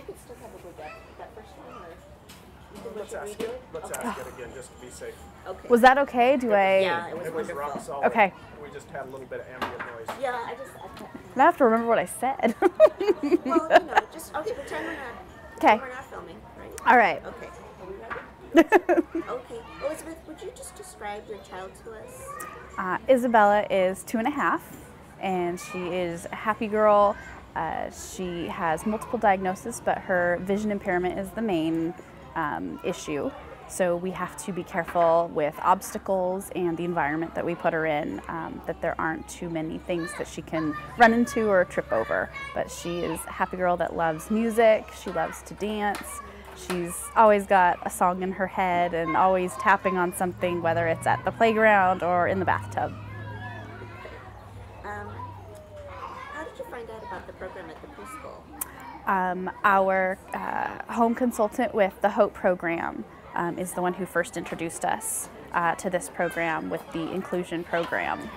you could still probably get that first one, or you can Let's ask it. Let's ask it again, just to be safe. Okay. Was that okay? Yeah, it was It was wonderful. rock solid. Okay. We just had a little bit of ambient noise. Yeah, I have to remember what I said. well, just, okay, pretend we're not filming, right? All right. Okay, are we ready? Okay. Elizabeth, would you just describe your child to us? Isabella is 2.5, and she is a happy girl. She has multiple diagnoses, but her vision impairment is the main issue. So we have to be careful with obstacles and the environment that we put her in, that there aren't too many things that she can run into or trip over. But she is a happy girl that loves music, she loves to dance. She's always got a song in her head and always tapping on something, whether it's at the playground or in the bathtub. How did you find out about the program at the preschool? Our home consultant with the HOPE program is the one who first introduced us to this program with the inclusion program.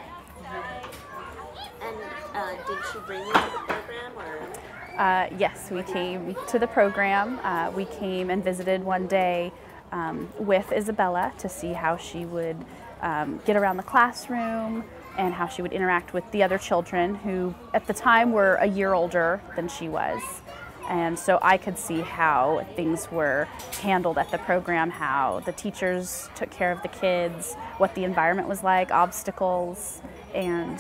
And did she bring you to the program, or? Yes, we came to the program. We came and visited one day with Isabella to see how she would get around the classroom and how she would interact with the other children who at the time were a year older than she was. And so I could see how things were handled at the program, how the teachers took care of the kids, what the environment was like, obstacles, and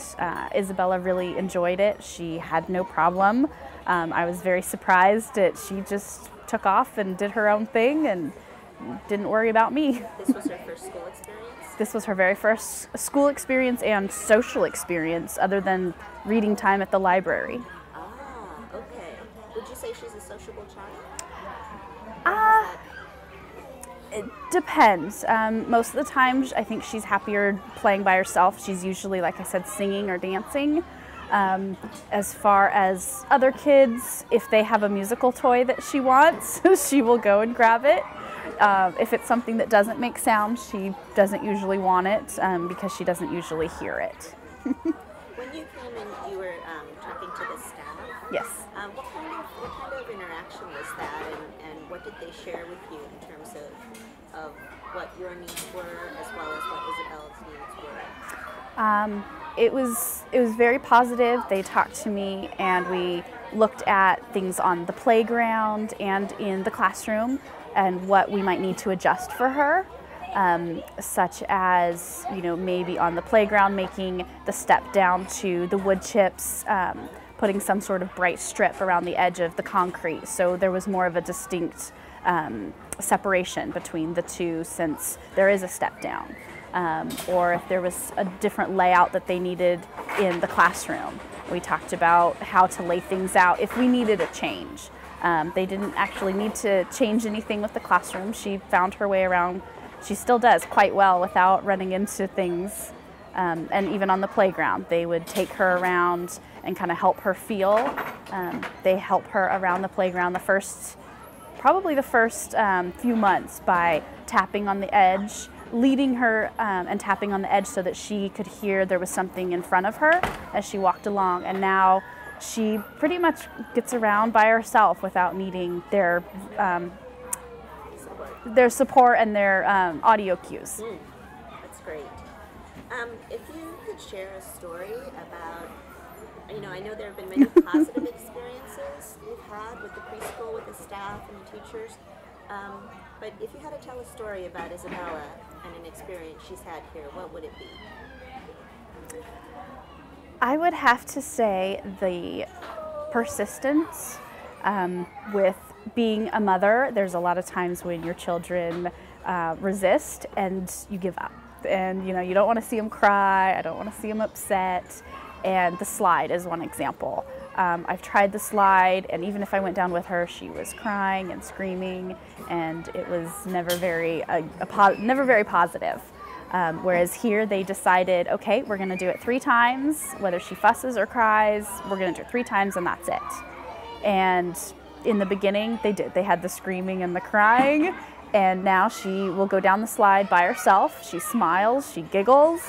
Isabella really enjoyed it. She had no problem. I was very surprised that she just took off and did her own thing and didn't worry about me. This was her first school experience? This was her very first school experience and social experience, other than reading time at the library. Would you say she's a sociable child? It depends. Most of the time, I think she's happier playing by herself. She's usually, like I said, singing or dancing. As far as other kids, if they have a musical toy that she wants, she will go and grab it. If it's something that doesn't make sound, she doesn't usually want it because she doesn't usually hear it. When you came in, you were talking to the staff. Yes. What kind of interaction was that, and what did they share with you in terms of what your needs were as well as what Isabella's needs were? It was very positive. They talked to me and we looked at things on the playground and in the classroom and what we might need to adjust for her. Such as, maybe on the playground making the step down to the wood chips, putting some sort of bright strip around the edge of the concrete, so there was more of a distinct separation between the two since there is a step down. Or if there was a different layout that they needed in the classroom. We talked about how to lay things out if we needed a change. They didn't actually need to change anything with the classroom. She found her way around. She still does quite well without running into things. And even on the playground, they would take her around and kind of help her feel. They help her around the playground probably the first few months by tapping on the edge, leading her and tapping on the edge so that she could hear there was something in front of her as she walked along. And now she pretty much gets around by herself without needing their support and their audio cues. That's great. If you could share a story about, I know there have been many positive experiences you've had with the preschool, with the staff and the teachers, but if you had to tell a story about Isabella and an experience she's had here, what would it be? I would have to say the persistence with being a mother. There's a lot of times when your children resist and you give up. And you don't want to see them cry, I don't want to see them upset. And the slide is one example. I've tried the slide, and even if I went down with her, she was crying and screaming, and it was never very positive. Whereas here they decided, okay, we're going to do it 3 times, whether she fusses or cries, we're going to do it 3 times and that's it. And in the beginning they did. They had the screaming and the crying, and now she will go down the slide by herself. She smiles, she giggles,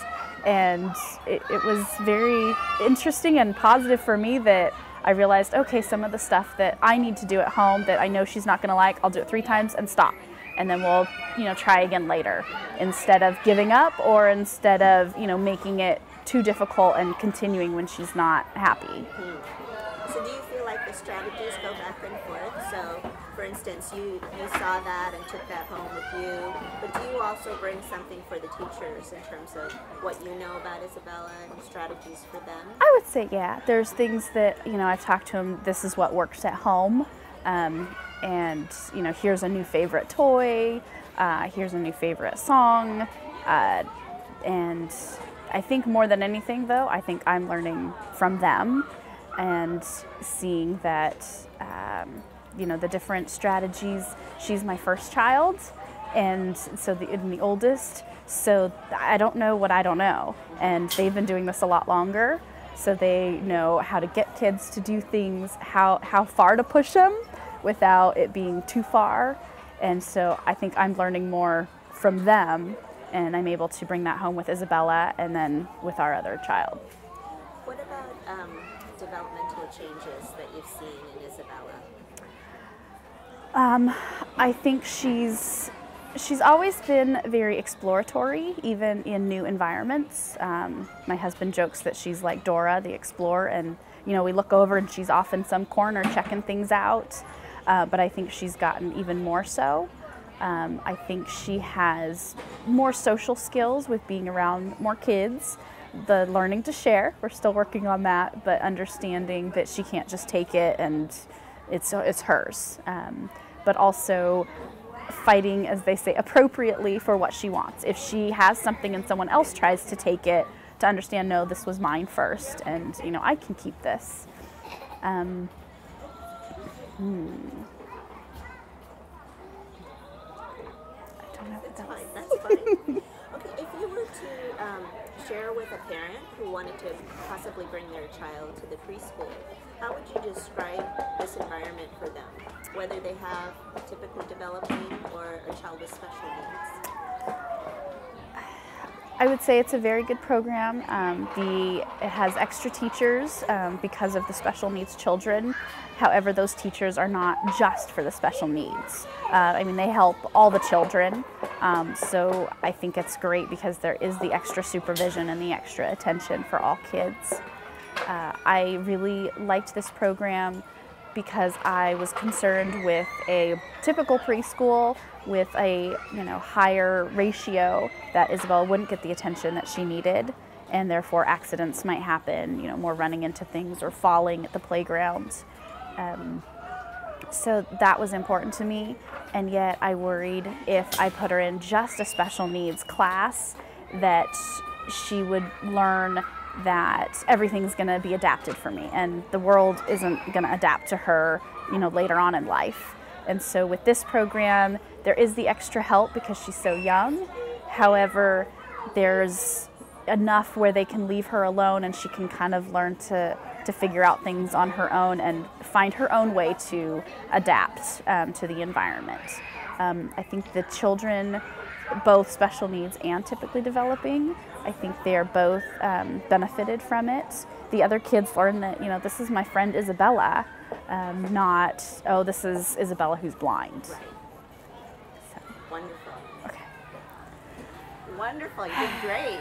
and it was very interesting and positive for me that I realized, okay, some of the stuff that I need to do at home that I know she's not going to like, I'll do it 3 times and stop. And then we'll, try again later, instead of giving up or instead of, making it too difficult and continuing when she's not happy. So do you feel like the strategies go back and forth? So, for instance, you saw that and took that home with you, but do you also bring something for the teachers in terms of what you know about Isabella and strategies for them? I would say, yeah. There's things that, I've talked to them, this is what works at home. And, here's a new favorite toy, here's a new favorite song. And I think more than anything, though, I think I'm learning from them and seeing that, the different strategies. She's my first child, and so the oldest, so I don't know what I don't know. And they've been doing this a lot longer, so they know how to get kids to do things, how far to push them without it being too far. And so I think I'm learning more from them, and I'm able to bring that home with Isabella and then with our other child. What about developmental changes that you've seen in Isabella? I think she's always been very exploratory, even in new environments. My husband jokes that she's like Dora the Explorer, and we look over and she's off in some corner checking things out. But I think she's gotten even more so. I think she has more social skills with being around more kids, the learning to share. We're still working on that, but understanding that she can't just take it and it's hers. But also fighting, as they say, appropriately for what she wants. If she has something and someone else tries to take it, to understand, no, this was mine first, and I can keep this. I don't know if that's fine. Okay, if you were to share with a parent who wanted to possibly bring their child to the preschool, how would you describe this environment for them, whether they have typically developing or a child with special needs? I would say it's a very good program. It has extra teachers because of the special needs children. However, those teachers are not just for the special needs. They help all the children. So I think it's great because there is the extra supervision and the extra attention for all kids. I really liked this program because I was concerned with a typical preschool with a higher ratio that Isabella wouldn't get the attention that she needed, and therefore accidents might happen, more running into things or falling at the playground. So that was important to me, and yet I worried if I put her in just a special needs class that she would learn that everything's going to be adapted for me, and the world isn't going to adapt to her, later on in life. And so with this program, there is the extra help because she's so young. However, there's enough where they can leave her alone and she can kind of learn to figure out things on her own and find her own way to adapt to the environment. I think the children, both special needs and typically developing, I think they are both benefited from it. The other kids learn that, this is my friend Isabella, not, oh, this is Isabella who's blind. Right. So. Wonderful. Okay. Wonderful. You did great.